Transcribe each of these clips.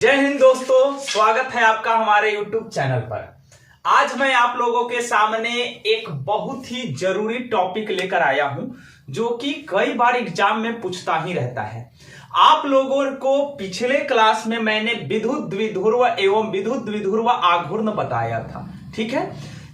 जय हिंद दोस्तों, स्वागत है आपका हमारे YouTube चैनल पर। आज मैं आप लोगों के सामने एक बहुत ही जरूरी टॉपिक लेकर आया हूं जो कि कई बार एग्जाम में पूछता ही रहता है। आप लोगों को पिछले क्लास में मैंने विद्युत द्विध्रुव एवं विद्युत द्विध्रुव आघूर्ण बताया था। ठीक है,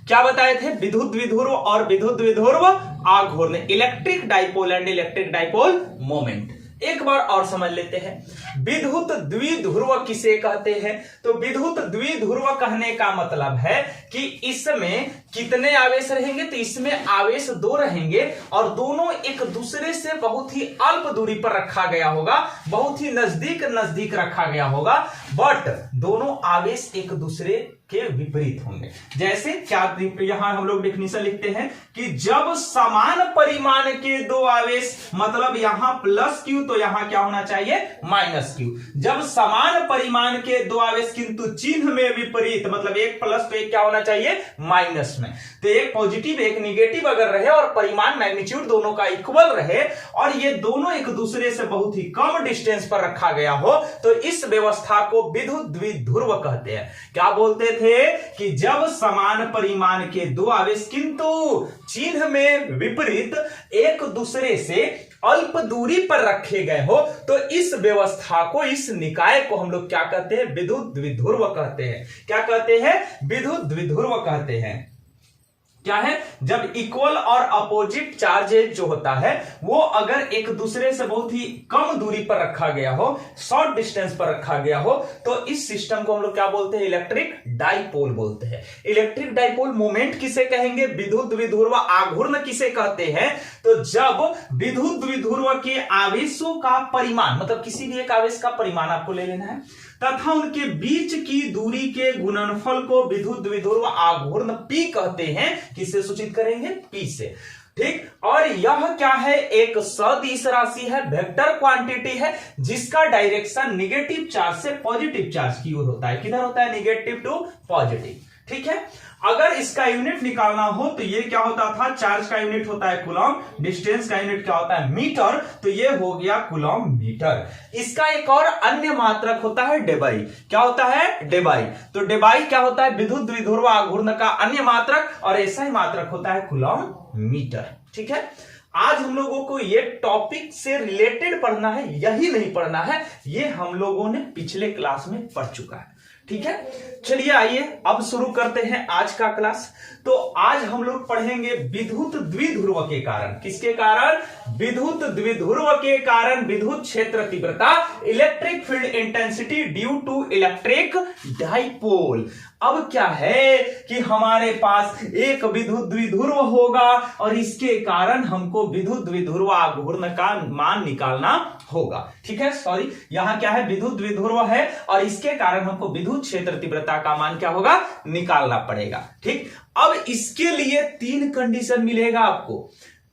क्या बताए थे? विद्युत द्विध्रुव और विद्युत द्विध्रुव आघूर्ण, electric dipole and electric dipole moment. एक बार और समझ लेते हैं विद्युत द्विध्रुव किसे कहते हैं। तो विद्युत द्विध्रुव कहने का मतलब है कि इसमें कितने आवेश रहेंगे? तो इसमें आवेश दो रहेंगे और दोनों एक दूसरे से बहुत ही अल्प दूरी पर रखा गया होगा, बहुत ही नजदीक नजदीक रखा गया होगा, बट दोनों आवेश एक दूसरे के विपरीत होंगे। जैसे क्या यहां हम लोग डेफिनेशन लिखते हैं कि जब समान परिमाण के दो आवेश, मतलब यहां प्लस क्यू तो यहां क्या होना चाहिए? Minus Q. जब समान परिमाण के दो आवेश किंतु चिन्ह में विपरीत, मतलब एक प्लस तो एक क्या होना चाहिए? माइनस में। तो एक पॉजिटिव एक निगेटिव अगर रहे और परिमाण मैग्नीट्यूड दोनों का इक्वल रहे और ये दोनों एक दूसरे से बहुत ही कम डिस्टेंस पर रखा गया हो तो इस व्यवस्था को विद्युत द्विध्रुव कहते हैं। क्या बोलते थे कि जब समान परिमाण के दो आवेश किंतु चिन्ह में विपरीत एक दूसरे से अल्प दूरी पर रखे गए हो तो इस व्यवस्था को, इस निकाय को हम लोग क्या कहते हैं? विद्युत द्विध्रुव कहते हैं। क्या कहते हैं? विद्युत द्विध्रुव कहते हैं। क्या है? जब इक्वल और अपोजिट चार्जेज जो होता है वो अगर एक दूसरे से बहुत ही कम दूरी पर रखा गया हो, शॉर्ट डिस्टेंस पर रखा गया हो, तो इस सिस्टम को हम लोग क्या बोलते हैं? इलेक्ट्रिक डाइपोल बोलते हैं। इलेक्ट्रिक डाइपोल मोमेंट किसे कहेंगे? विद्युत द्विध्रुव आघूर्ण किसे कहते हैं? तो जब विद्युत द्विध्रुव के आवेशों का परिमाण, मतलब किसी भी एक आवेश का परिमाण आपको ले लेना है तथा उनके बीच की दूरी के गुणनफल को विद्युत द्विध्रुव आघूर्ण P कहते हैं। किससे सूचित करेंगे? P से। ठीक, और यह क्या है? एक सदिश राशि है, वेक्टर क्वांटिटी है जिसका डायरेक्शन निगेटिव चार्ज से पॉजिटिव चार्ज की ओर होता है। किधर होता है? Negative to positive. ठीक है, अगर इसका यूनिट निकालना हो तो ये क्या होता था? चार्ज का यूनिट होता है कूलम, डिस्टेंस का यूनिट क्या होता है? मीटर। तो ये हो गया कूलम मीटर। इसका एक और अन्य मात्रक होता है डेबाई। क्या होता है? डेबाई। तो डेबाई क्या होता है? विद्युत द्विध्रुव आघूर्ण का अन्य मात्रक, और ऐसा ही मात्रक होता है कूलम मीटर। ठीक है, आज हम लोगों को ये टॉपिक से रिलेटेड पढ़ना है, यही नहीं पढ़ना है, ये हम लोगों ने पिछले क्लास में पढ़ चुका है। ठीक है, चलिए आइए अब शुरू करते हैं आज का क्लास। तो आज हम लोग पढ़ेंगे विद्युत द्विध्रुव के कारण। किसके कारण? विद्युत द्विध्रुव के कारण विद्युत क्षेत्र तीव्रता, electric field intensity due to electric dipole. अब क्या है कि हमारे पास एक विद्युत द्विध्रुव होगा और इसके कारण हमको विद्युत द्विध्रुव आघूर्ण का मान निकालना होगा। ठीक है, सॉरी, यहां क्या है? विद्युत द्विध्रुव है और इसके कारण हमको विद्युत क्षेत्र तीव्रता का मान क्या होगा? निकालना पड़ेगा। ठीक, अब इसके लिए तीन कंडीशन मिलेगा आपको।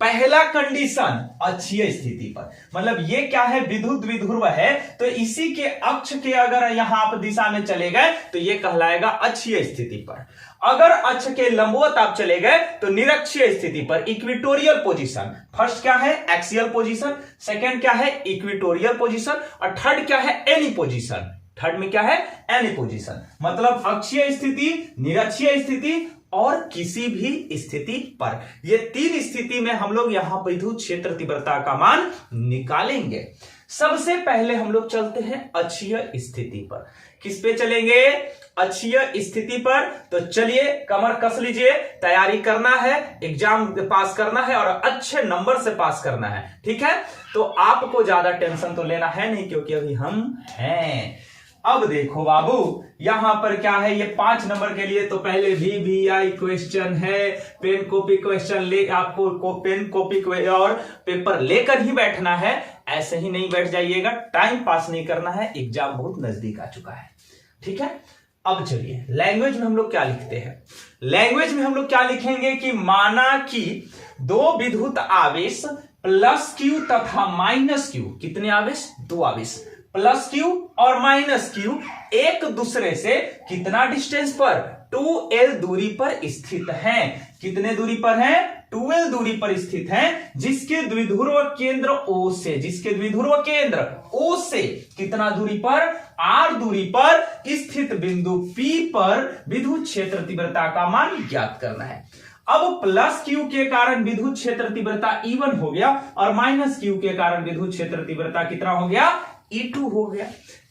पहला कंडीशन अक्षीय स्थिति पर, मतलब ये क्या है? विद्युत द्विध्रुव है तो इसी के अक्ष के अगर यहां आप दिशा में चले गए तो ये कहलाएगा अक्षीय स्थिति पर। अगर अक्ष के लंबवत आप चले गए तो निरक्षीय स्थिति पर, इक्वेटोरियल पोजीशन। फर्स्ट क्या है? एक्सियल पोजीशन, सेकंड क्या है? इक्वेटोरियल पोजीशन, और थर्ड क्या है? Any position. थर्ड में क्या है? एनी पोजीशन, मतलब अक्षीय स्थिति, निरक्षीय स्थिति और किसी भी स्थिति पर। ये तीन स्थिति में हम लोग यहां विद्युत क्षेत्र तीव्रता का मान निकालेंगे। सबसे पहले हम लोग चलते हैं अक्षीय स्थिति पर। किस पे चलेंगे? अक्षीय स्थिति पर। तो चलिए कमर कस लीजिए, तैयारी करना है, एग्जाम पास करना है और अच्छे नंबर से पास करना है। ठीक है, तो आपको ज्यादा टेंशन तो लेना है नहीं क्योंकि अभी हम हैं। अब देखो बाबू, यहां पर क्या है? ये 5 नंबर के लिए तो पहले VVI क्वेश्चन है। पेन कॉपी क्वेश्चन ले, आपको पेन कॉपी और पेपर लेकर ही बैठना है, ऐसे ही नहीं बैठ जाइएगा। टाइम पास नहीं करना है, एग्जाम बहुत नजदीक आ चुका है। ठीक है, अब चलिए लैंग्वेज में हम लोग क्या लिखते हैं? लैंग्वेज में हम लोग क्या लिखेंगे कि माना कि दो विद्युत आवेश प्लस क्यू तथा माइनस क्यू, कितने आवेश? दो आवेश, प्लस क्यू और माइनस क्यू एक दूसरे से कितना डिस्टेंस पर, 2l दूरी पर स्थित हैं। कितने दूरी पर हैं, 2l दूरी पर स्थित हैं, जिसके द्विध्रुव केंद्र O से, जिसके द्विध्रुव केंद्र O से कितना दूरी पर, r दूरी पर स्थित बिंदु P पर विद्युत क्षेत्र तीव्रता का मान ज्ञात करना है। अब प्लस क्यू के कारण विद्युत क्षेत्र तीव्रता E1 हो गया और माइनस क्यू के कारण विद्युत क्षेत्र तीव्रता कितना हो गया, E2 हो गया।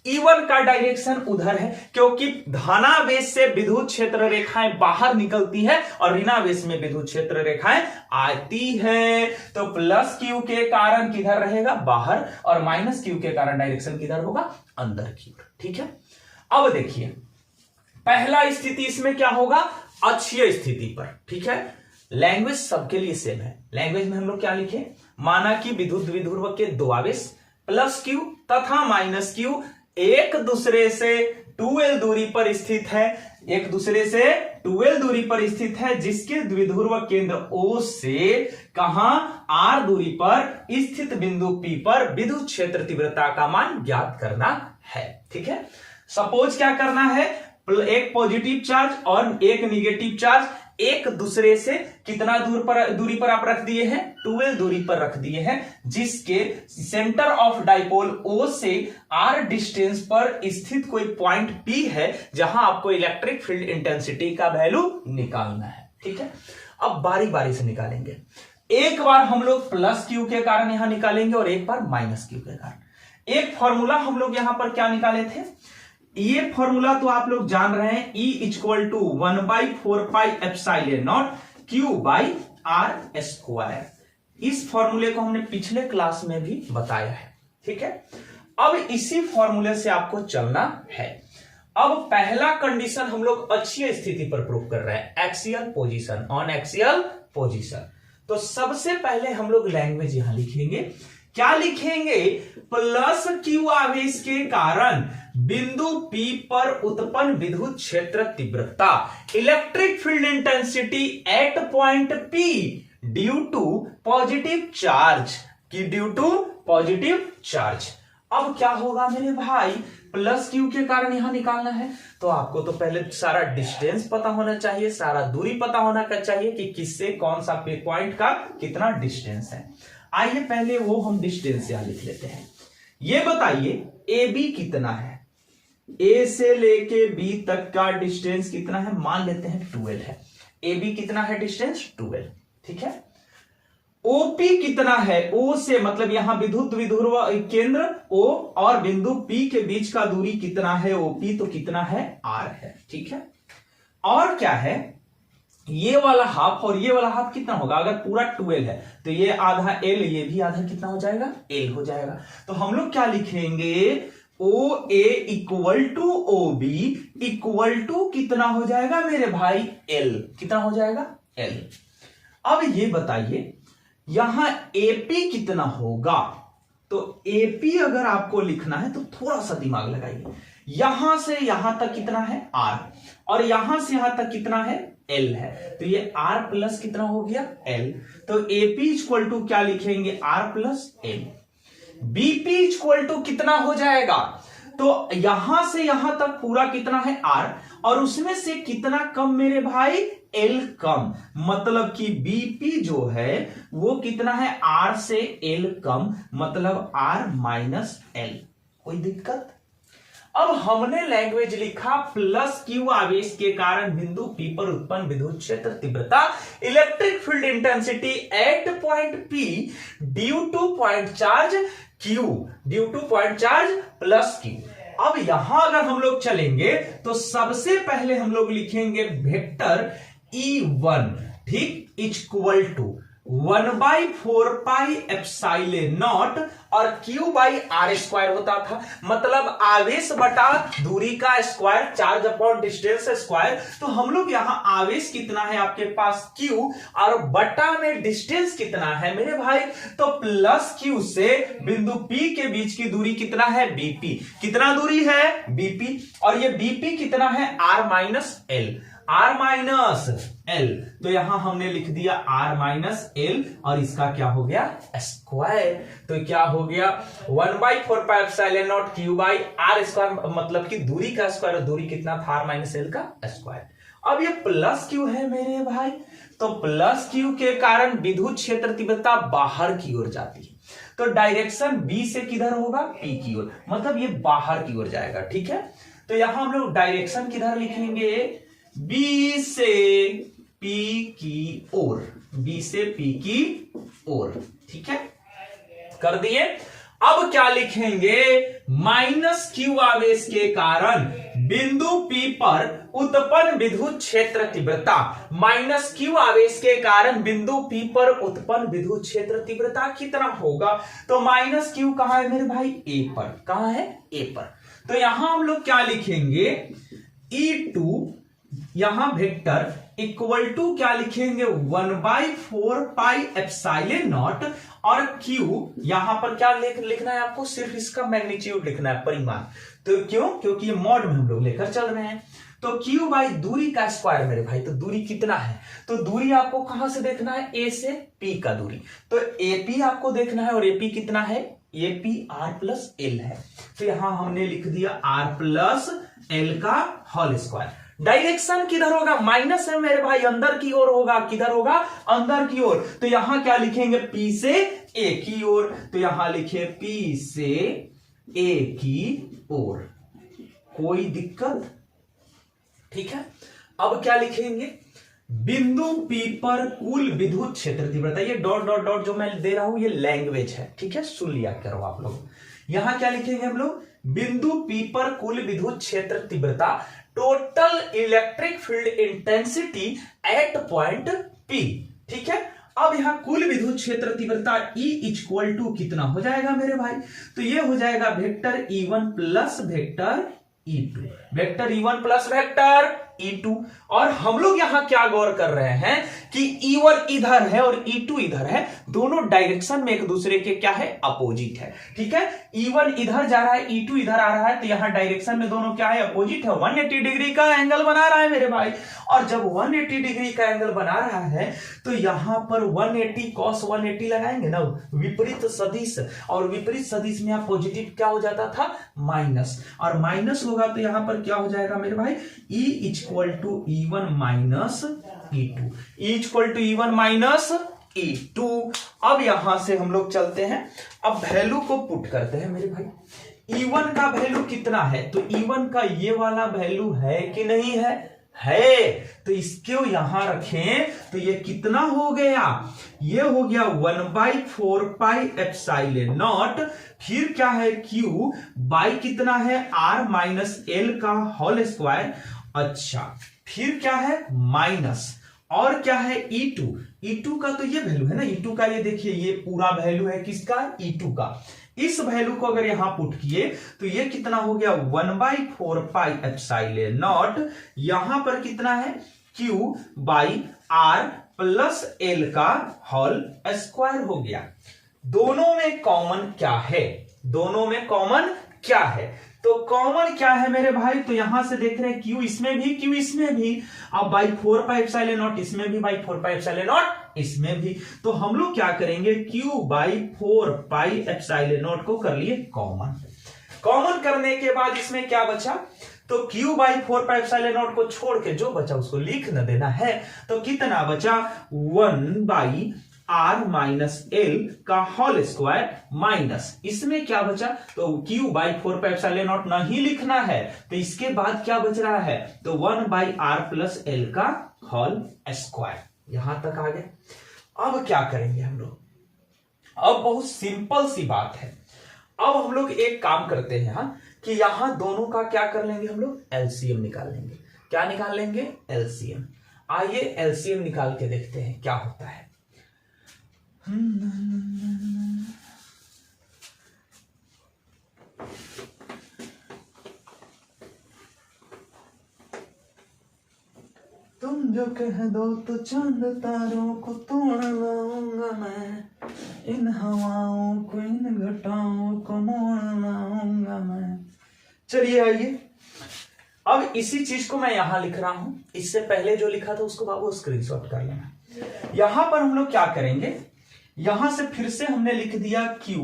E1 का डायरेक्शन उधर है क्योंकि धनावेश से विद्युत क्षेत्र रेखाएं बाहर निकलती है और ऋणावेश में विद्युत क्षेत्र रेखाएं आती है। तो प्लस क्यू के कारण किधर रहेगा, बाहर, और माइनस क्यू के कारण डायरेक्शन किधर होगा, अंदर की ओर। ठीक है, अब देखिए पहला स्थिति इसमें क्या होगा, अक्षीय स्थिति पर। ठीक है, लैंग्वेज सबके लिए सेम है। लैंग्वेज में हम लोग क्या लिखे, माना कि विद्युत द्विध्रुव के दो आवेश प्लस क्यू तथा माइनस क्यू एक दूसरे से 2l दूरी पर स्थित है, एक दूसरे से 2l दूरी पर स्थित है, जिसके द्विध्रुव केंद्र O से कहां, r दूरी पर स्थित बिंदु P पर विद्युत क्षेत्र तीव्रता का मान ज्ञात करना है। ठीक है, सपोज क्या करना है, एक पॉजिटिव चार्ज और एक निगेटिव चार्ज एक दूसरे से कितना दूरी पर आप रख दिए हैं, 2l दूरी पर रख दिए हैं, जिसके सेंटर ऑफ डाइपोल O से r डिस्टेंस पर स्थित कोई पॉइंट P है, जहां आपको इलेक्ट्रिक फील्ड इंटेंसिटी का वैल्यू निकालना है। ठीक है, अब बारी बारी से निकालेंगे। एक बार हम लोग प्लस क्यू के कारण यहां निकालेंगे और एक बार माइनस क्यू के कारण। एक फॉर्मूला हम लोग यहां पर क्या निकाले थे, ये फॉर्मूला तो आप लोग जान रहे हैं, E = 1/4πε0 Q/r²। इस फॉर्मूले को हमने पिछले क्लास में भी बताया है। ठीक है, अब इसी फॉर्मूले से आपको चलना है। अब पहला कंडीशन हम लोग अक्षीय स्थिति पर प्रूव कर रहे हैं, axial position, on axial position. तो सबसे पहले हम लोग लैंग्वेज यहां लिखेंगे, क्या लिखेंगे, प्लस क्यू आवेश के कारण बिंदु P पर उत्पन्न विद्युत क्षेत्र तीव्रता, electric field intensity at point P due to positive charge, की ड्यू टू पॉजिटिव चार्ज। अब क्या होगा मेरे भाई, प्लस क्यू के कारण यहां निकालना है, तो आपको तो पहले सारा डिस्टेंस पता होना चाहिए, सारा दूरी पता होना चाहिए कि किससे कौन सा पॉइंट का कितना डिस्टेंस है। आइए पहले वो हम डिस्टेंस यहां लिख लेते हैं। ये बताइए ए बी कितना है, ए से लेके बी तक का डिस्टेंस कितना है, मान लेते हैं 12 है। ए बी कितना है डिस्टेंस, 12। ठीक है, ओपी कितना है, ओ से मतलब यहां विद्युत द्विध्रुव केंद्र ओ और बिंदु पी के बीच का दूरी कितना है, ओपी तो कितना है, आर है। ठीक है, और क्या है, ये वाला हाफ और ये वाला हाफ कितना होगा, अगर पूरा 12 है तो ये आधा एल, ये भी आधा कितना हो जाएगा, एल हो जाएगा। तो हम लोग क्या लिखेंगे, O A equal to O B equal to कितना हो जाएगा मेरे भाई, एल, कितना हो जाएगा, एल। अब ये बताइए यहां एपी कितना होगा, तो एपी अगर आपको लिखना है तो थोड़ा सा दिमाग लगाइए, यहां से यहां तक कितना है, आर, और यहां से यहां तक कितना है, एल है, तो ये आर प्लस कितना हो गया, एल। तो एपी इक्वल टू क्या लिखेंगे, R plus L. BP equal to कितना हो जाएगा, तो यहां से यहां तक पूरा कितना है, आर, और उसमें से कितना कम मेरे भाई, एल कम, मतलब कि बीपी जो है वो कितना है, आर से एल कम, मतलब आर माइनस एल। कोई दिक्कत। अब हमने लैंग्वेज लिखा, प्लस क्यू आवेश के कारण बिंदु P पर उत्पन्न विद्युत क्षेत्र तीव्रता, electric field intensity at point P due two point charge Q, due two point charge plus Q। अब यहां अगर हम लोग चलेंगे तो सबसे पहले हम लोग लिखेंगे वेक्टर E1, ठीक, इक्वल टू 1/4πε0 और Q/r² होता था, मतलब आवेश बटा दूरी का square, charge upon distance square. तो हम लोग यहां आवेश कितना है आपके पास, Q, और बटा में डिस्टेंस कितना है मेरे भाई, तो प्लस Q से बिंदु P के बीच की दूरी कितना है, BP, कितना दूरी है, BP, और ये BP कितना है, R minus L। R minus L, तो यहां हमने लिख दिया आर माइनस एल और इसका क्या हो गया स्क्वायर। तो क्या हो गया 1/4πε0 क्यू बाई आर स्क्वायर, मतलब कि दूरी का स्क्वायर, दूरी कितना था आर माइनस एल का स्क्वायर। अब ये प्लस क्यू है मेरे भाई, तो प्लस क्यू के कारण विद्युत क्षेत्र तीव्रता बाहर की ओर जाती है, तो डायरेक्शन बी से किधर होगा पी की ओर, मतलब ये बाहर की ओर जाएगा। ठीक है, तो यहां हम लोग डायरेक्शन किधर लिखेंगे, बी से पी की ओर, बी से पी की ओर। ठीक है, कर दिए। अब क्या लिखेंगे, माइनस क्यू आवेश के कारण बिंदु पी पर उत्पन्न विद्युत क्षेत्र तीव्रता, माइनस क्यू आवेश के कारण बिंदु पी पर उत्पन्न विद्युत क्षेत्र तीव्रता कितना होगा। तो माइनस क्यू कहां है मेरे भाई, ए पर, कहां है ए पर। तो यहां हम लोग क्या लिखेंगे, E2 यहां वेक्टर इक्वल टू क्या लिखेंगे 1/4πε0 और Q यहां पर क्या लिखना है आपको, सिर्फ इसका मैग्नीट्यूड लिखना है, परिमाण। तो क्यों, क्योंकि ये मॉड में हम लोग लेकर चल रहे हैं। तो Q बाई दूरी का स्क्वायर मेरे भाई, तो दूरी कितना है, तो दूरी आपको कहां से देखना है, A से P का दूरी, तो AP आपको देखना है और AP कितना है, AP R प्लस L है। तो यहां हमने लिख दिया R प्लस L का होल स्क्वायर। डायरेक्शन किधर होगा, माइनस है मेरे भाई, अंदर की ओर होगा, किधर होगा अंदर की ओर। तो यहां क्या लिखेंगे, P से A की ओर, तो यहां लिखे P से A की ओर, कोई दिक्कत। ठीक है, अब क्या लिखेंगे, बिंदु P पर कुल विद्युत क्षेत्र तीव्रता, ये डॉट डॉट डॉट जो मैं दे रहा हूं ये लैंग्वेज है, ठीक है, सुन लिया करो आप लोग। यहां क्या लिखेंगे हम लोग, बिंदु P पर कुल विद्युत क्षेत्र तीव्रता, total electric field intensity at point P। ठीक है, अब यहां कुल विद्युत क्षेत्र तीव्रता E इक्वल टू कितना हो जाएगा मेरे भाई, तो ये हो जाएगा vector E1 plus vector E2, vector E1 plus vector E2। और हम लोग यहां क्या गौर कर रहे हैं कि E1 इधर है और E2 इधर है, दोनों डायरेक्शन में एक दूसरे के क्या है, अपोजिट है। ठीक है, E1 इधर जा रहा है, E2 इधर आ रहा है, तो यहां डायरेक्शन में दोनों क्या है, अपोजिट है, 180 डिग्री का एंगल बना रहा है मेरे भाई। और जब 180 डिग्री का एंगल बना रहा है तो यहां पर 180 cos 180 लगाएंगे ना, विपरीत सदिश, और विपरीत सदिश में पॉजिटिव क्या हो जाता था, माइनस, और माइनस होगा तो यहां पर क्या हो जाएगा मेरे भाई, E equal to E1 minus E2, E equal to E1 minus E2। अब यहां से हम लोग चलते हैं, अब वैल्यू को पुट करते हैं मेरे भाई। E1 का वैल्यू कितना है, तो E1 का ये वाला वैल्यू है कि नहीं है, तो इसको यहां रखें तो ये कितना हो गया, ये हो गया 1/4πε0, फिर क्या है Q बाई कितना है R माइनस L का होल स्क्वायर। अच्छा, फिर क्या है माइनस, और क्या है E2 का तो ये वैल्यू है ना, E2 का ये देखिए, ये पूरा वैल्यू है किसका, E2 का। इस वैल्यू को अगर यहां पुट किए तो ये कितना हो गया 1/4πε0, यहां पर कितना है Q by R plus L का होल स्क्वायर हो गया। दोनों में कॉमन क्या है, दोनों में कॉमन क्या है, तो कॉमन क्या है मेरे भाई, तो यहां से देख रहे हैं Q इसमें भी, Q इसमें भी, अब बाई 4πε0 इसमें भी, बाई 4πε0 इसमें भी। तो हम लोग क्या करेंगे, Q बाई 4πε0 को कर लिए कॉमन। कॉमन करने के बाद इसमें क्या बचा, तो Q बाई 4πε0 को छोड़ के जो बचा उसको लिख न देना है, तो कितना बचा 1 R माइनस L का होल स्क्वायर माइनस, इसमें क्या बचा, तो Q बाई 4πε0 नहीं लिखना है, तो इसके बाद क्या बच रहा है, तो 1/R प्लस L का होल स्क्वायर। यहां तक आ गए। अब क्या करेंगे हम लोग, अब बहुत सिंपल सी बात है। अब हम लोग एक काम करते हैं कि यहां दोनों का क्या कर लेंगे, हम लोग एलसीएम निकाल लेंगे। क्या निकाल लेंगे, एलसीएम। आइए एलसीएम निकाल के देखते हैं क्या होता है। तुम जो कह दो तो चांद तारों को तोड़ लाऊंगा मैं, इन हवाओं को इन घटाओं को मोड़ लाऊंगा मैं। चलिए आइए, अब इसी चीज को मैं यहां लिख रहा हूं, इससे पहले जो लिखा था उसको बाबू स्क्रीनशॉट कर लेना। यहां पर हम लोग क्या करेंगे, यहां से फिर से हमने लिख दिया Q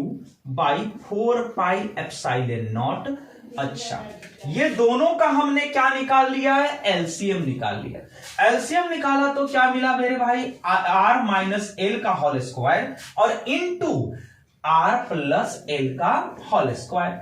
बाई 4πε0। अच्छा, ये दोनों का हमने क्या निकाल लिया है, एलसीएम निकाल लिया। एलसीएम निकाला तो क्या मिला मेरे भाई, r माइनस एल का होल स्क्वायर और इनटू r प्लस एल का होल स्क्वायर।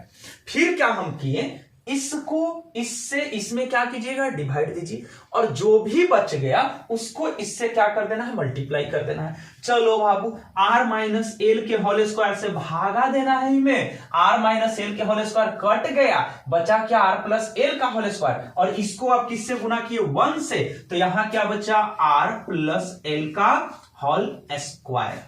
फिर क्या हम किए, इसको इससे इसमें क्या कीजिएगा, डिवाइड दीजिए, और जो भी बच गया उसको इससे क्या कर देना है, मल्टीप्लाई कर देना है। चलो बाबू, r माइनस एल के होल स्क्वायर से भागा देना है इनमें, r माइनस एल के होल स्क्वायर कट गया, बचा क्या, r प्लस एल का होल स्क्वायर, और इसको आप किससे गुना किए, 1 से, तो यहां क्या बचा, r प्लस एल का होल स्क्वायर।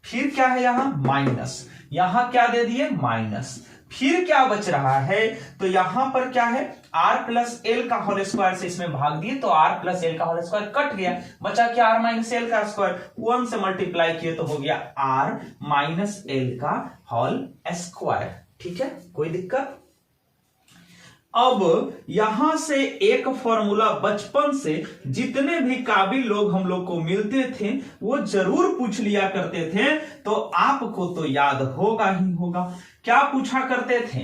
फिर क्या है यहां माइनस, यहां क्या दे दिए माइनस, फिर क्या बच रहा है, तो यहां पर क्या है, r प्लस एल का होल स्क्वायर से इसमें भाग दिए तो r प्लस एल का होल स्क्वायर कट गया, बचा क्या, r माइनस एल का स्क्वायर, 1 से मल्टीप्लाई किए तो हो गया r माइनस एल का होल स्क्वायर। ठीक है, कोई दिक्कत। अब यहां से एक फॉर्मूला बचपन से जितने भी काबिल लोग हम लोग को मिलते थे वो जरूर पूछ लिया करते थे, तो आपको तो याद होगा ही होगा। क्या पूछा करते थे,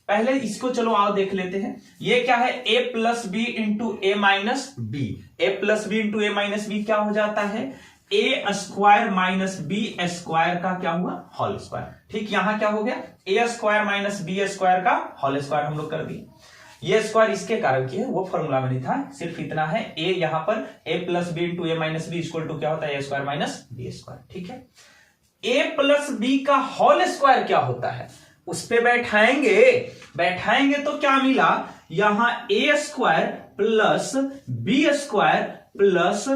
पहले इसको चलो आओ देख लेते हैं। ये क्या है, a plus B into A minus B, A plus B into A minus B क्या हो जाता है, ए स्क्वायर माइनस बी स्क्वायर का क्या हुआ, होल स्क्वायर। ठीक, यहां क्या हो गया, ए स्क्वायर माइनस बी स्क्वायर का होल स्क्वायर हम लोग कर दिए। ये स्क्वायर इसके कारण की है, वो फॉर्मूला में नहीं था, सिर्फ इतना है, ए यहां पर a plus B into A minus b equal to क्या होता है, ए स्क्वायर माइनस बी स्क्वायर। ठीक है, ए प्लस बी का होल स्क्वायर क्या होता है, उस पे बैठाएंगे तो क्या मिला, यहां a square plus b square plus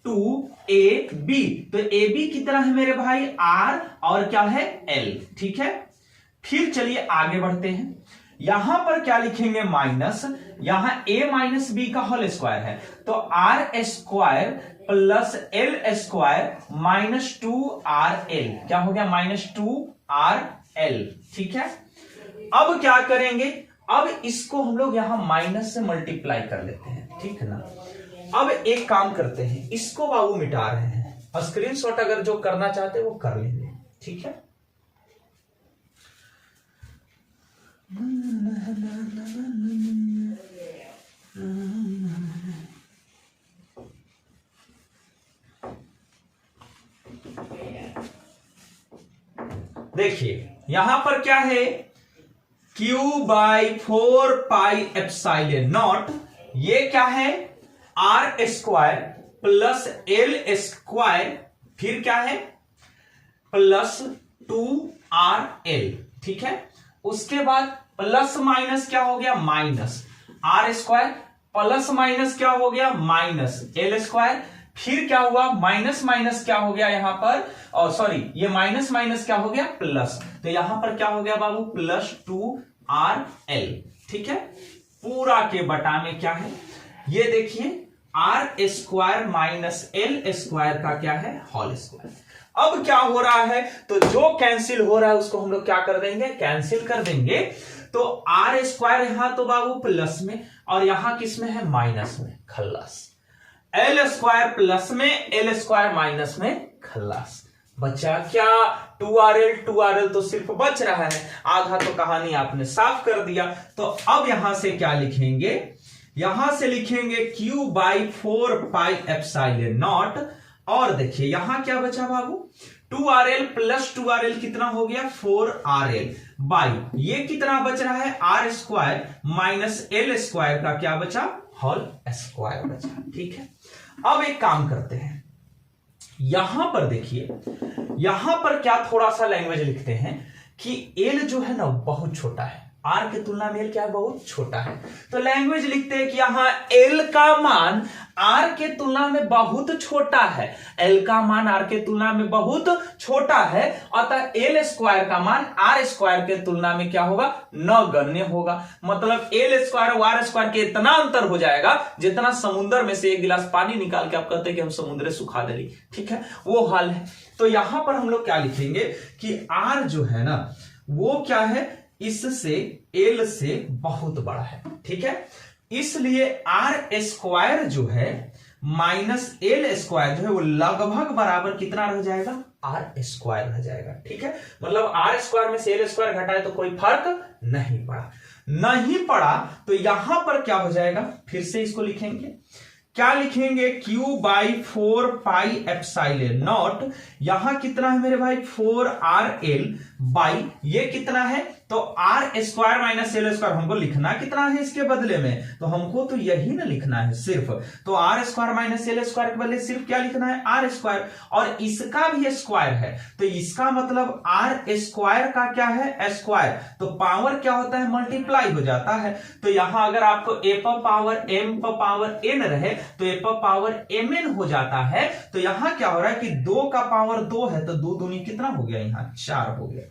2ab, तो ab कितना है मेरे भाई, r, और क्या है l। ठीक है, फिर चलिए आगे बढ़ते हैं। यहां पर क्या लिखेंगे, माइनस, यहां a माइनस बी का होल स्क्वायर है तो r square plus L square minus 2rl, क्या हो गया, माइनस 2rl। ठीक है, अब क्या करेंगे, अब इसको हम लोग यहां माइनस से मल्टीप्लाई कर लेते हैं। ठीक है ना, अब एक काम करते हैं, इसको बाबू मिटा रहे हैं, स्क्रीनशॉट अगर जो करना चाहते वो कर लेंगे। ठीक है, देखिए यहां पर क्या है, Q बाई 4πε0, ये क्या है, r square plus L square, फिर क्या है, प्लस 2rl। ठीक है, उसके बाद प्लस माइनस क्या हो गया, minus r square plus minus क्या हो गया, माइनस एल स्क्वायर, फिर क्या हुआ, माइनस माइनस क्या हो गया यहां पर, और सॉरी ये माइनस माइनस क्या हो गया, प्लस, तो यहां पर क्या हो गया बाबू, प्लस 2rl। ठीक है, पूरा के बटा में क्या है, ये देखिए r square minus L square का क्या है, होल स्क्वायर। अब क्या हो रहा है, तो जो कैंसिल हो रहा है उसको हम लोग क्या कर देंगे, कैंसिल कर देंगे। तो r स्क्वायर यहां तो बाबू प्लस में और यहां किस में है, माइनस में, खल्लास। एल स्क्वायर प्लस में, एल स्क्वायर माइनस में, खल्लास। बचा क्या, 2rl तो सिर्फ बच रहा है, आधा तो कहानी आपने साफ कर दिया। तो अब यहां से क्या लिखेंगे, यहां से लिखेंगे Q बाई 4πε0, और देखिए यहां क्या बचा बाबू, 2rl प्लस 2rl कितना हो गया, 4rl बाई ये कितना बच रहा है, r square minus L square का क्या बचा, होल स्क्वायर बचा। ठीक है, अब एक काम करते हैं, यहां पर देखिए, यहां पर क्या थोड़ा सा लैंग्वेज लिखते हैं कि एल जो है ना बहुत छोटा है, आर की तुलना में एल क्या है, बहुत छोटा है, तो लैंग्वेज लिखते हैं कि यहां एल का मान आर के तुलना में बहुत छोटा है, एल का मान आर के तुलना में बहुत छोटा है, अतः एल स्क्वायर का मान आर स्क्वायर के तुलना में क्या होगा, नगण्य होगा। मतलब एल स्क्वायर और आर स्क्वायर के इतना अंतर हो जाएगा जितना समुद्र में से एक गिलास पानी निकाल के आप कहते हैं कि हम समुद्र सुखा देंगे। ठीक है, वो हाल है। तो यहां पर हम लोग क्या लिखेंगे कि आर जो है ना वो क्या है, इससे एल से बहुत बड़ा है। ठीक है, इसलिए आर स्क्वायर जो है माइनस एल स्क्वायर जो है वो लगभग बराबर कितना रह जाएगा, आर स्क्वायर रह जाएगा। ठीक है, मतलब आर स्क्वायर में से एल स्क्वायर घटाए तो कोई फर्क नहीं पड़ा। नहीं पड़ा तो यहां पर क्या हो जाएगा, फिर से इसको लिखेंगे, क्या लिखेंगे, Q by 4 pi epsilon not, यहां कितना है मेरे भाई 4RL बाई ये कितना है, तो R square minus L square, हमको लिखना कितना है इसके बदले में, तो हमको तो यही ना लिखना है सिर्फ, तो R square minus L square के बदले सिर्फ क्या लिखना है, आर स्क्वायर, और इसका भी स्क्वायर है तो इसका मतलब आर स्क्वायर का क्या है, स्क्वायर, तो पावर क्या होता है, मल्टीप्लाई हो जाता है। तो यहां अगर आपको ए पर पावर एम पर पावर एन रहे तो ए पर पावर एम एन हो जाता है, तो यहां क्या हो रहा है कि 2 का पावर 2 है तो 2 दूनी कितना हो गया, यहां 4 हो गया,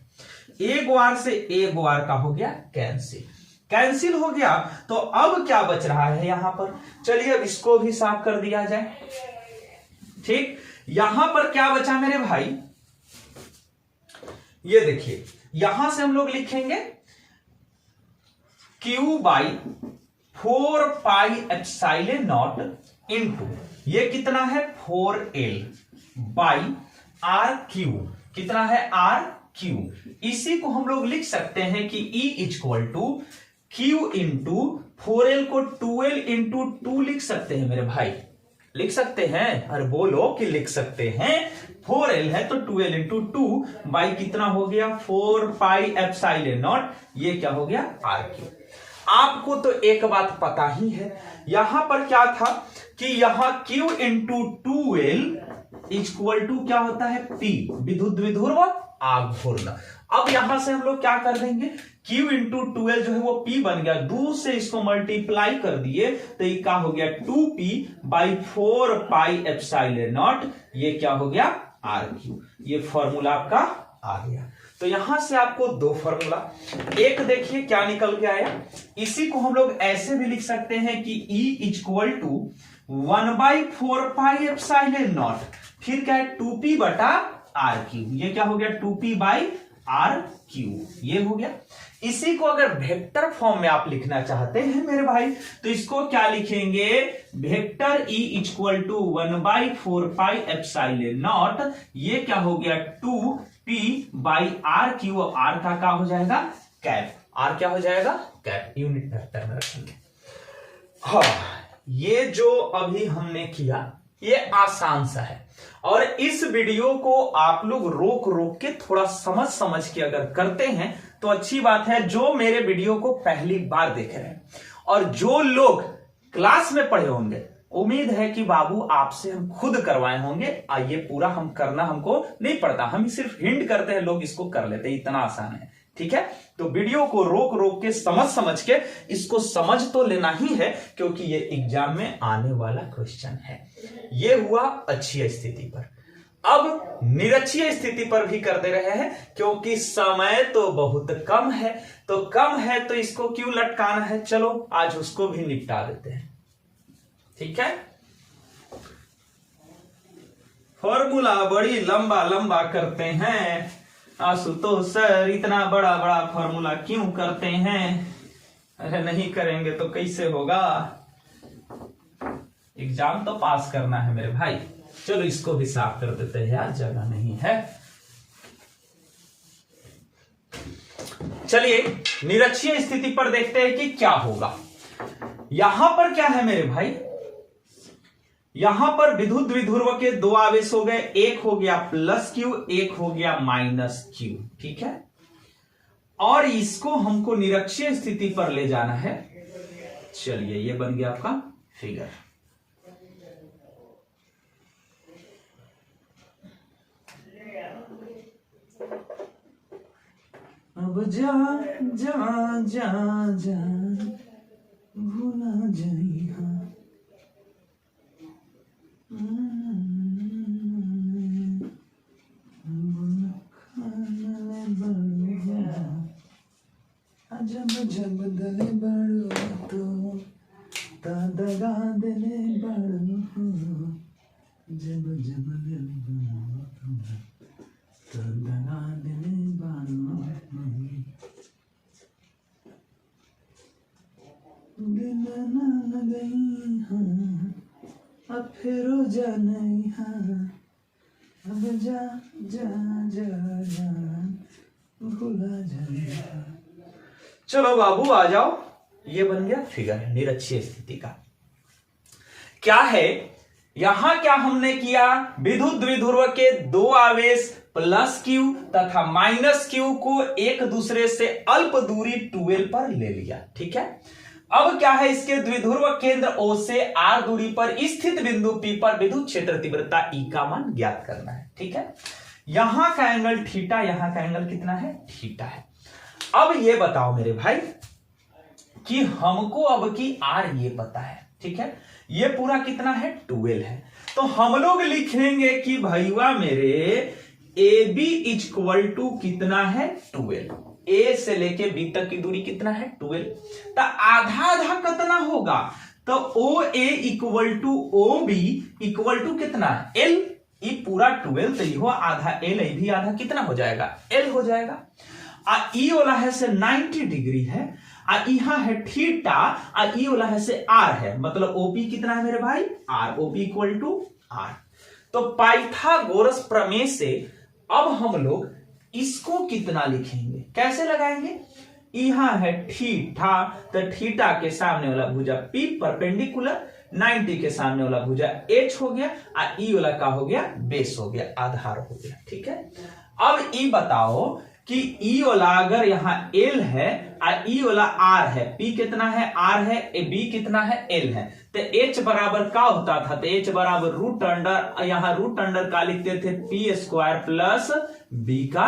एक बार से एक बार का हो गया कैंसिल, कैंसिल हो गया। तो अब क्या बच रहा है यहां पर, चलिए अब इसको भी साफ कर दिया जाए। ठीक, यहां पर क्या बचा मेरे भाई, ये देखिए यहां से हम लोग लिखेंगे Q by 4 pi epsilon not into ये कितना है 4L बाई आर क्यू, कितना है आर क्यू, इसी को हम लोग लिख सकते हैं कि E equal to Q into 4L को 2L इंटू 2 लिख सकते हैं मेरे भाई, लिख सकते हैं, अरे बोलो कि लिख सकते हैं, 4L है तो 2L इंटू 2 बाई कितना हो गया 4 पाई एप्सिलॉन नॉट, ये क्या हो गया आर क्यू। आपको तो एक बात पता ही है, यहां पर क्या था कि यहां Q into 2L equal to क्या होता है P, विद्युत द्विध्रुव आघूर्ण। अब यहां से हम लोग क्या कर देंगे, Q इंटू 2L जो है वो P बन गया, 2 से इसको मल्टीप्लाई कर दिए तो ये क्या हो गया 2P by 4 pi epsilon naught, ये क्या हो गया RQ, ये फॉर्मूला आपका आ गया। तो यहां से आपको 2 फॉर्मूला, एक देखिए क्या निकल के आया, इसी को हम लोग ऐसे भी लिख सकते हैं कि E equal to 1/4 pi epsilon naught, फिर क्या है 2P बटा RQ, ये क्या हो गया 2P बाई RQ, ये हो गया। इसी को अगर वेक्टर फॉर्म में आप लिखना चाहते हैं मेरे भाई तो इसको क्या लिखेंगे, vector E equal to 1/4 pi epsilon naught, ये क्या हो गया 2P बाई RQ, R का क्या हो जाएगा कैप, R क्या हो जाएगा कैप, यूनिट वेक्टर में रखेंगे। हाँ, ये जो अभी हमने किया ये आसान सा है, और इस वीडियो को आप लोग रोक रोक के थोड़ा समझ समझ के अगर करते हैं तो अच्छी बात है। जो मेरे वीडियो को पहली बार देख रहे हैं और जो लोग क्लास में पढ़े होंगे, उम्मीद है कि बाबू आपसे हम खुद करवाए होंगे, ये पूरा हम करना हमको नहीं पड़ता, हम सिर्फ हिंट करते हैं, लोग इसको कर लेते हैं, इतना आसान है। ठीक है, तो वीडियो को रोक रोक के समझ समझ के इसको समझ तो लेना ही है, क्योंकि ये एग्जाम में आने वाला क्वेश्चन है। ये हुआ अच्छी स्थिति पर, अब निरक्षीय स्थिति पर भी कर दे रहे हैं, क्योंकि समय तो बहुत कम है, तो कम है तो इसको क्यों लटकाना है, चलो आज उसको भी निपटा देते हैं। ठीक है, फॉर्मूला बड़ी लंबा लंबा करते हैं, आशुतोष सर इतना बड़ा बड़ा फॉर्मूला क्यों करते हैं, अरे नहीं करेंगे तो कैसे होगा, एग्जाम तो पास करना है मेरे भाई। चलो इसको भी साफ कर देते हैं यार, जगह नहीं है। चलिए निरक्षीय स्थिति पर देखते हैं कि क्या होगा। यहां पर क्या है मेरे भाई, यहां पर विद्युत द्विध्रुव के 2 आवेश हो गए, एक हो गया प्लस Q, एक हो गया माइनस Q। ठीक है, और इसको हमको निरक्षीय स्थिति पर ले जाना है। चलिए ये बन गया आपका फिगर। अब जा जा जा जा भूला जाई, जब जब दले बड़ो तो दगा दले बड़ो, जब जब दिल तो दगा दले बड़ो। दिन न गई हाँ, अब फिर जा नहीं हाँ, अब जा जा जा जा भूला जा। चलो बाबू आ जाओ, ये बन गया फिगर निरक्षीय स्थिति का। क्या है यहां, क्या हमने किया, विद्युत द्विध्रुव के दो आवेश प्लस क्यू तथा माइनस क्यू को एक दूसरे से अल्प दूरी 2l पर ले लिया। ठीक है, अब क्या है, इसके द्विध्रुव केंद्र O से r दूरी पर स्थित बिंदु P पर विद्युत क्षेत्र तीव्रता E का मान ज्ञात करना है। ठीक है, यहां का एंगल थीटा, यहां का एंगल कितना है, थीटा है। अब ये बताओ मेरे भाई कि हमको अब की r ये पता है। ठीक है, ये पूरा कितना है, 2l है। तो हम लोग लिखेंगे कि भैया मेरे AB इक्वल टू कितना है, 2l। A से लेके B तक की दूरी कितना है, 2l। तो आधा आधा कितना होगा, तो OA equal to OB equal to कितना है, L। ये पूरा 2l, तो ये आधा L, ये भी आधा कितना हो जाएगा, L हो जाएगा। ई वाला है से 90 डिग्री है, यहां है थीटा, ई वाला है से r है, मतलब ओपी कितना है मेरे भाई, r। OP equal to r। तो पाइथागोरस प्रमेय से अब हम लोग इसको कितना लिखेंगे, कैसे लगाएंगे, यहां है थीटा, तो थीटा के सामने वाला भुजा P परपेंडिकुलर, 90 के सामने वाला भुजा H हो गया, ई वाला का हो गया, बेस हो गया, आधार हो गया। ठीक है, अब ई बताओ कि ई वाला अगर यहाँ L है और ई वाला R है, P कितना है, R है, B कितना है, L है, तो H बराबर क्या होता था, तो H बराबर रूट अंडर, यहाँ रूट अंडर का लिखते थे P स्क्वायर प्लस B का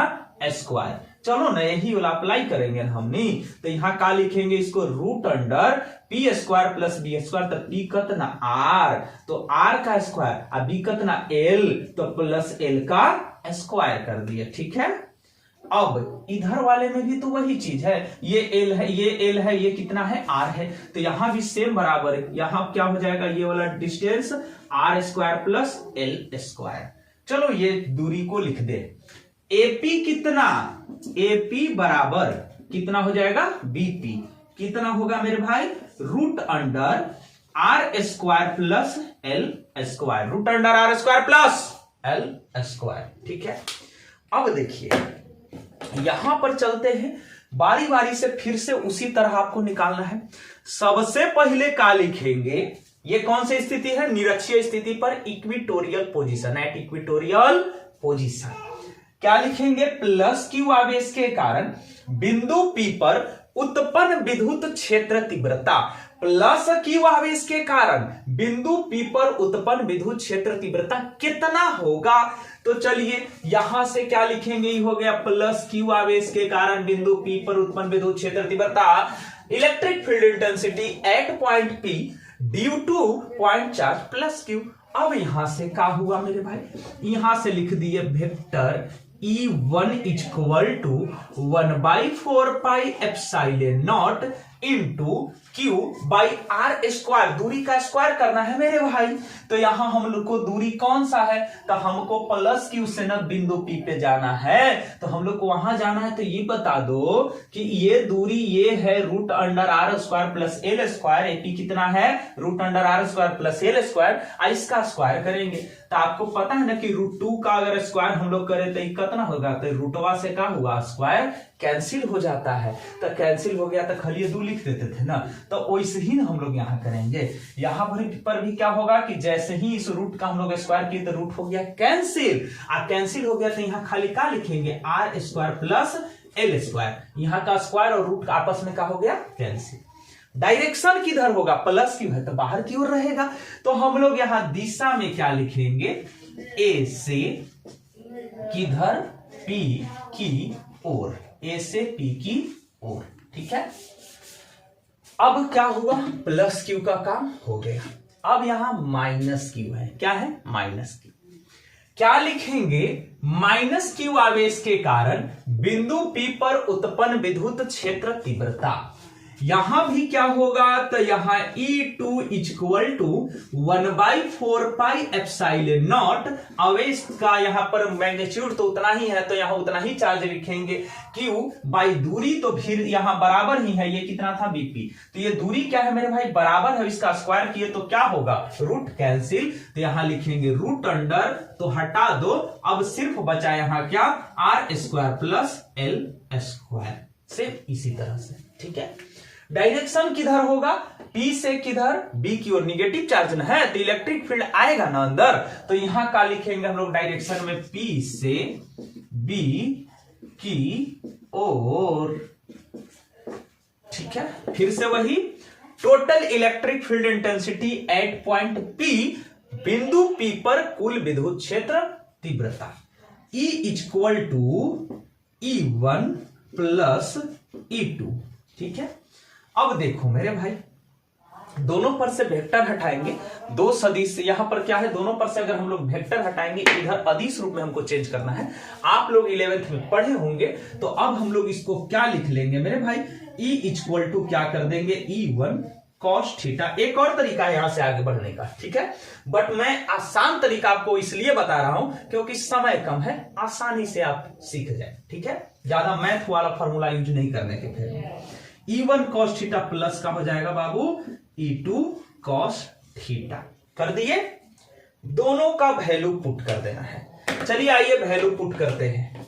स्क्वायर। चलो ना यही वाला अप्लाई करेंगे हमने, तो यहाँ का लिखेंगे इसको root under P square plus B square, तो P कितना R, तो R का स्क्वायर, और B कितना L, तो प्लस L का स्क्वायर कर दिया। ठीक है, अब इधर वाले में भी तो वही चीज है, ये L है, ये L है, ये कितना है, R है, तो यहां भी सेम बराबर है। यहां क्या हो जाएगा, ये वाला distance R square plus L square. चलो ये दूरी को लिख दे, AP कितना, AP बराबर कितना हो जाएगा, BP कितना होगा मेरे भाई, root under R square plus L square, root under R square plus L square. ठीक है, अब देखिए यहां पर चलते हैं, बारी बारी से फिर से उसी तरह आपको निकालना है। सबसे पहले क्या लिखेंगे, ये कौन सी स्थिति है, निरक्षीय स्थिति पर equatorial position, at equatorial position. क्या लिखेंगे, प्लस क्यू आवेश के कारण बिंदु P पर उत्पन्न विद्युत क्षेत्र तीव्रता, प्लस क्यू आवेश के कारण बिंदु P पर उत्पन्न विद्युत क्षेत्र तीव्रता कितना होगा। तो चलिए यहां से क्या लिखेंगे, ये हो गया प्लस क्यू आवेश के कारण बिंदु P पर उत्पन्न विद्युत क्षेत्र तीव्रता, electric field intensity at point P due two point charge plus Q. अब यहां से क्या हुआ मेरे भाई, यहां से लिख दिए vector E1 equal to 1/4 pi epsilon naught into Q by R square, दूरी का स्क्वायर करना है मेरे भाई। तो यहां हम लोग को दूरी कौन सा है, तो हमको प्लस Q से न बिंदु P पे जाना है, तो हम लोग को वहां जाना है। तो ये बता दो कि ये दूरी ये है root under R square plus L square, एपी कितना है, root under R square plus L square, इसका स्क्वायर करेंगे। तो आपको पता है ना कि √2 का अगर स्क्वायर हम लोग करें तो कितना होगा, तो रूटवा से क्या हुआ, स्क्वायर कैंसिल हो जाता है। तो कैंसिल हो गया तो खाली 2 लिख देते थे ना, तो वैसे ही हम लोग यहाँ करेंगे। यहाँ पर भी क्या होगा कि जैसे ही इस रूट का हम लोग स्क्वायर किए तो रूट हो गया कैंसिल, कैंसिल हो गया तो यहाँ खाली क्या लिखेंगे, R square plus L square. यहाँ का स्क्वायर और रूट का आपस में क्या हो गया, कैंसिल। डायरेक्शन किधर होगा, प्लस क्यू है तो बाहर की ओर रहेगा। तो हम लोग यहां दिशा में क्या लिखेंगे, ए से किधर, P की ओर, ए से P की ओर। ठीक है, अब क्या हुआ, प्लस क्यू का काम हो गया। अब यहां माइनस क्यू है, क्या है, माइनस क्यू। क्या लिखेंगे, माइनस क्यू आवेश के कारण बिंदु P पर उत्पन्न विद्युत क्षेत्र तीव्रता, यहां भी क्या होगा, तो यहां E2 इक्वल टू 1/4πε0। अब इसका यहां पर मैग्नीट्यूड तो उतना ही है, तो यहां उतना ही चार्ज लिखेंगे Q बाई दूरी, तो फिर यहां बराबर ही है, ये कितना था BP, तो ये दूरी क्या है मेरे भाई बराबर है, इसका स्क्वायर किए तो क्या होगा, रूट कैंसिल, तो यहां लिखेंगे रूट अंडर, तो हटा दो, अब सिर्फ बचा यहां क्या, R² प्लस L², सिर्फ इसी तरह से। ठीक है, डायरेक्शन किधर होगा, P से किधर, B की ओर, निगेटिव चार्ज ना है तो इलेक्ट्रिक फील्ड आएगा ना अंदर, तो यहां का लिखेंगे हम लोग डायरेक्शन में P से B की ओर। ठीक है, फिर से वही, total electric field intensity at point P, बिंदु P पर कुल विद्युत क्षेत्र तीव्रता E equal to E1 plus E2। ठीक है, अब देखो मेरे भाई, दोनों पर से वेक्टर हटाएंगे, दो सदिश, यहां पर क्या है, दोनों पर से अगर हम लोग वेक्टर हटाएंगे, इधर अदिश रूप में हमको चेंज करना है। आप लोग 11th में पढ़े होंगे, तो अब हम लोग इसको क्या लिख लेंगे मेरे भाई, E इक्वल टू क्या कर देंगे, E1 कॉस थीटा। एक और तरीका है यहां से आगे बढ़ने का, ठीक है, बट मैं आसान तरीका आपको इसलिए बता रहा हूं क्योंकि समय कम है, आसानी से आप सीख जाए। ठीक है, ज्यादा मैथ वाला फॉर्मूला यूज नहीं करने के फिर E1 cos थीटा प्लस का हो जाएगा बाबू E2 cos थीटा। कर दिए, दोनों का वैल्यू पुट कर देना है। चलिए आइए वैल्यू पुट करते हैं।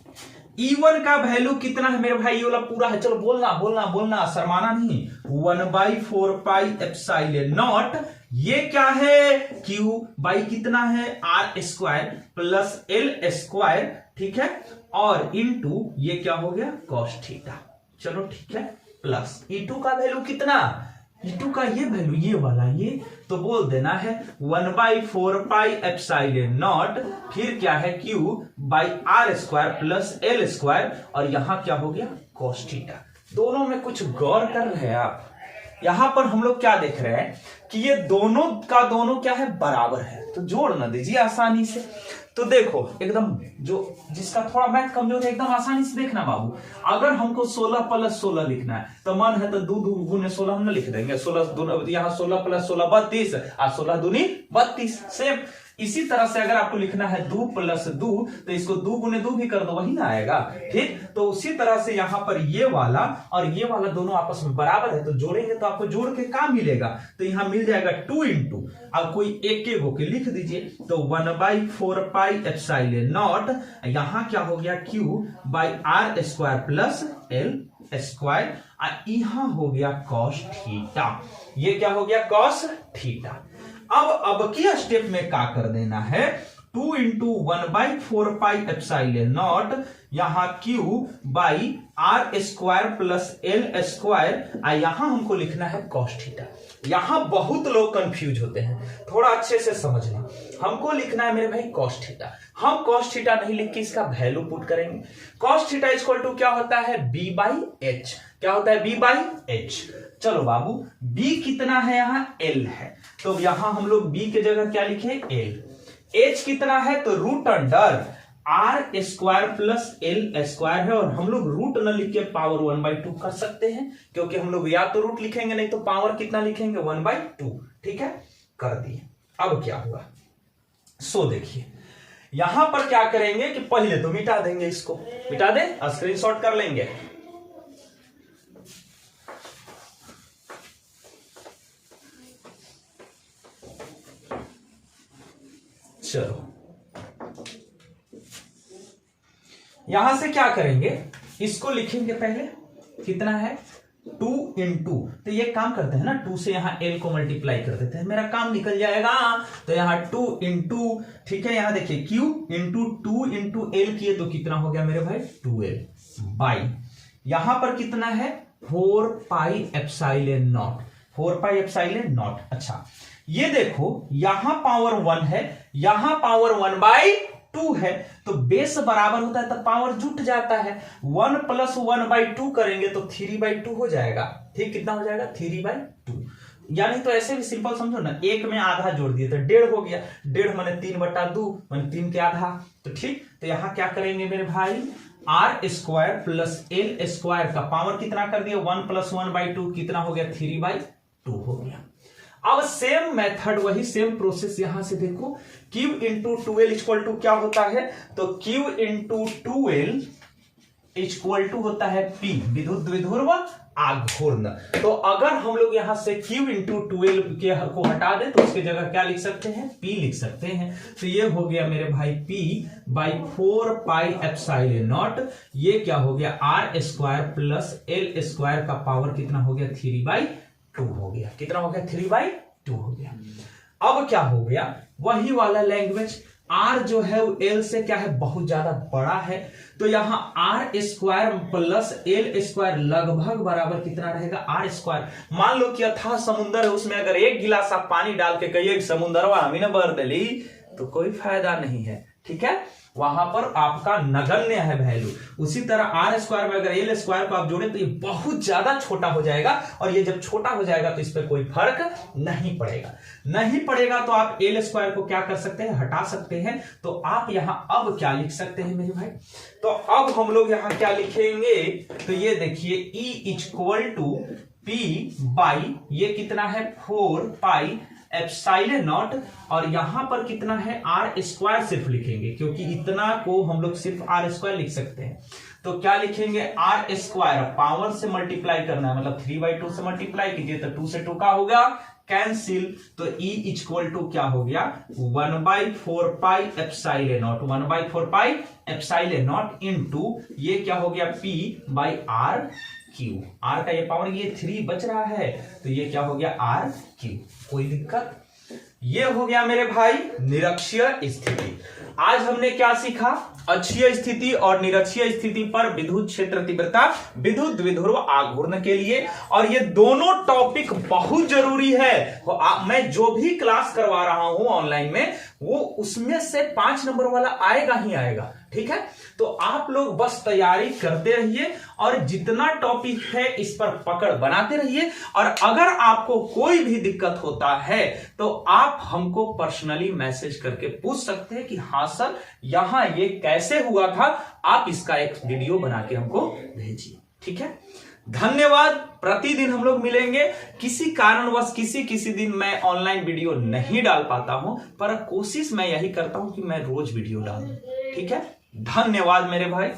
E1 का वैल्यू कितना है मेरे भाई, ये वाला पूरा है, चलो बोलना बोलना बोलना, शर्माना नहीं, 1/4πε0। ये क्या है, Q बाई कितना है, R² प्लस L²। ठीक है, और इनटू ये क्या हो गया, cos थीटा। चलो ठीक है, प्लस E2 का वैल्यू कितना, E2 का ये वैल्यू, ये वाला, ये तो बोल देना है 1/4πε0, फिर क्या है Q by R² plus L², और यहां क्या हो गया, cos थीटा। दोनों में कुछ गौर कर रहे हैं आप, यहां पर हम लोग क्या देख रहे हैं कि ये दोनों का दोनों क्या है, बराबर है, तो जोड़ ना दीजिए आसानी से। तो देखो एकदम, जो जिसका थोड़ा मैथ कमजोर है, एकदम आसानी से देखना बाबू, अगर हमको 16 प्लस 16 लिखना है तो मन है तो 2 गुने 16 हम ना लिख देंगे, 16 यहाँ 16 प्लस 16 32, और 16 दूनी 32। सेम इसी तरह से अगर आपको लिखना है 2 प्लस 2, तो इसको 2 गुने 2 भी कर दो, वही ना आएगा। ठीक, तो उसी तरह से यहां पर ये वाला और ये वाला दोनों आपस में बराबर है, तो जोड़ेंगे तो आपको जोड़ के काम मिलेगा, तो यहां मिल जाएगा 2 इंटू, अब कोई एक गो के लिख दीजिए, तो 1/4πε0, यहां क्या हो गया, Q by R² plus L², यहां हो गया cos थीटा। ये क्या हो गया, cos थीटा। अब की स्टेप में क्या कर देना है, 2 इंटू 1/4πε0, यहां Q by R² plus L², यहां हमको लिखना है cos थीटा। यहां बहुत लोग कंफ्यूज होते हैं, थोड़ा अच्छे से समझना, हमको लिखना है मेरे भाई cos थीटा। हम cos थीटा नहीं लिख के इसका वैल्यू पुट करेंगे। cos थीटा इक्वल टू क्या होता है, B/H। क्या होता है, B/H। चलो बाबू, B कितना है, यहां L है, तो यहां हम लोग B के जगह क्या लिखे, L। H कितना है, तो root under R² plus L² है, और हम लोग रूट न लिख के पावर 1/2 कर सकते हैं, क्योंकि हम लोग या तो रूट लिखेंगे नहीं तो पावर कितना लिखेंगे, 1/2। ठीक है, कर दिए। अब क्या हुआ, सो देखिए यहां पर क्या करेंगे कि पहले तो मिटा देंगे, इसको मिटा दे, स्क्रीनशॉट कर लेंगे। चलो यहां से क्या करेंगे, इसको लिखेंगे पहले, कितना है 2 इंटू, तो ये काम करते हैं ना, 2 से यहां L को मल्टीप्लाई कर देते हैं, मेरा काम निकल जाएगा। तो यहां 2 इंटू, ठीक है, यहां देखिए Q इंटू 2 इंटू L किए तो कितना हो गया मेरे भाई, 2L बाई, यहां पर कितना है 4πε0, 4πε0। अच्छा ये देखो, यहां पावर 1 है, यहां पावर 1/2 है, तो बेस बराबर होता है तो पावर जुट जाता है, 1 प्लस 1/2 करेंगे तो 3/2 हो जाएगा। ठीक, कितना हो जाएगा, 3/2। यानी तो ऐसे भी सिंपल समझो ना, एक में आधा जोड़ दिए तो 1.5 हो गया, 1.5 माने 3/2 माने 3 के आधा। तो ठीक, तो यहां क्या करेंगे मेरे भाई, R square plus L square का पावर कितना कर दिया 1 + 1/2 कितना हो गया 3/2 हो गया। अब सेम मेथड वही सेम प्रोसेस यहां से देखो Q × 2L इक्वल टू क्या होता है, तो Q × 2L इक्वल टू होता है P विद्युत द्विध्रुव आघूर्ण। तो अगर हम लोग यहां से Q × 2L के को हटा दें तो उसकी जगह क्या लिख सकते हैं P लिख सकते हैं। तो ये हो गया मेरे भाई P/4 पाई एप्सिलॉन नॉट, ये क्या हो गया R square plus L square का पावर कितना हो गया 3/2 हो गया। कितना हो गया 3/2 हो गया। अब क्या हो गया वही वाला लैंग्वेज, R जो है वो L से क्या है बहुत ज्यादा बड़ा है, तो यहां R square plus L square लगभग बराबर कितना रहेगा R स्क्वायर। मान लो कि अथाह समुद्र है, उसमें अगर एक गिलास आप पानी डाल के कहिए समुद्रवा हमें न भर दली तो कोई फायदा नहीं है, ठीक है, वहां पर आपका नगण्य है वैल्यू। उसी तरह आर स्क्वायर में अगर एल स्क्वायर को आप जोड़े तो ये बहुत ज्यादा छोटा हो जाएगा, और ये जब छोटा हो जाएगा तो इस पर कोई फर्क नहीं पड़ेगा तो आप एल स्क्वायर को क्या कर सकते हैं हटा सकते हैं। तो आप यहां अब क्या लिख सकते हैं मेरे भाई, तो अब हम लोग यहां क्या लिखेंगे, तो ये देखिए E = P/ ये कितना है 4 पाई एप्सिलॉन नॉट, और यहां पर कितना है R स्क्वायर सिर्फ लिखेंगे क्योंकि इतना को हम लोग सिर्फ R स्क्वायर लिख सकते हैं। तो क्या लिखेंगे R स्क्वायर पावर से मल्टीप्लाई करना है, मतलब 3/2 से मल्टीप्लाई कीजिए तो 2 से 2 का होगा कैंसिल, तो E = क्या हो गया 1/4 pi epsilon not, 1/4 pi epsilon not into ये क्या हो गया P/R⁴। R का ये पावर ये 3 बच रहा है तो ये क्या हो गया R⁴। कोई दिक्कत, ये हो गया मेरे भाई निरक्षीय स्थिति। आज हमने क्या सीखा, अक्षीय स्थिति और निरक्षीय स्थिति पर विद्युत क्षेत्र तीव्रता विद्युत द्विध्रुव आघूर्ण के लिए, और ये दोनों टॉपिक बहुत जरूरी है। मैं जो भी क्लास करवा रहा हूं ऑनलाइन में वो उसमें से 5 नंबर वाला आएगा ही आएगा, ठीक है। तो आप लोग बस तैयारी करते रहिए और जितना टॉपिक है इस पर पकड़ बनाते रहिए, और अगर आपको कोई भी दिक्कत होता है तो आप हमको पर्सनली मैसेज करके पूछ सकते हैं कि हाँ सर यहां ये कैसे हुआ था, आप इसका एक वीडियो बना के हमको भेजिए, ठीक है। धन्यवाद। प्रतिदिन हम लोग मिलेंगे। किसी कारणवश किसी दिन मैं ऑनलाइन वीडियो नहीं डाल पाता हूं, पर कोशिश मैं यही करता हूं कि मैं रोज वीडियो डालूं, ठीक है। धन्यवाद मेरे भाई।